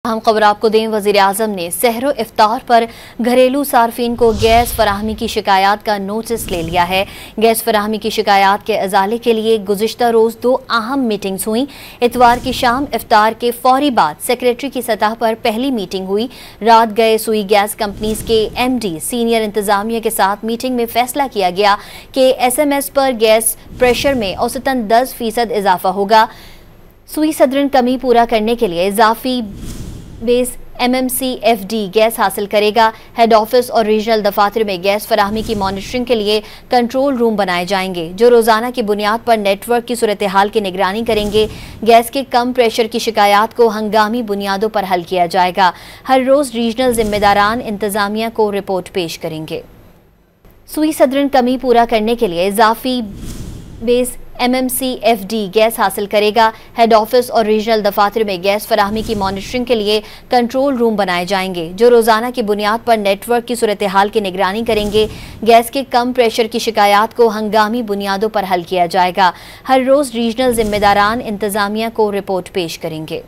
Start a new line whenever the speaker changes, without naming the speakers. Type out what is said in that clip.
अहम खबर आपको दें, वज़ीर-ए-आज़म ने सहरो इफ्तार पर घरेलू सार्फिन को गैस फराहमी की शिकायत का नोटिस ले लिया है। गैस फराहमी की शिकायत के अजाले के लिए गुज़िश्ता रोज़ 2 अहम मीटिंग्स हुई। इतवार की शाम इफ्तार के फौरी बाद सेक्रेटरी की सतह पर पहली मीटिंग हुई। रात गए सुई गैस कंपनीज के MD सीनियर इंतजामिया के साथ मीटिंग में फैसला किया गया कि SMS पर गैस प्रेशर में औसतन 10% इजाफा होगा। सुई सदरन कमी पूरा करने के लिए इजाफी बेस MMCFD गैस हासिल करेगा। हेड ऑफिस और रीजनल दफातर में गैस फराहमी की मॉनिटरिंग के लिए कंट्रोल रूम बनाए जाएंगे, जो रोजाना की बुनियाद पर नेटवर्क की सूरत हाल की निगरानी करेंगे। गैस के कम प्रेशर की शिकायत को हंगामी बुनियादों पर हल किया जाएगा। हर रोज रीजनल जिम्मेदारान इंतजामिया को रिपोर्ट पेश करेंगे। सुई सदरन कमी पूरा करने के लिए इजाफी बेस MMCFD गैस हासिल करेगा। हेड ऑफिस और रीजनल दफातर में गैस फराहमी की मॉनिटरिंग के लिए कंट्रोल रूम बनाए जाएंगे, जो रोजाना की बुनियाद पर नेटवर्क की सूरत हाल की निगरानी करेंगे। गैस के कम प्रेशर की शिकायत को हंगामी बुनियादों पर हल किया जाएगा। हर रोज रीजनल जिम्मेदारान इंतजामिया को रिपोर्ट पेश करेंगे।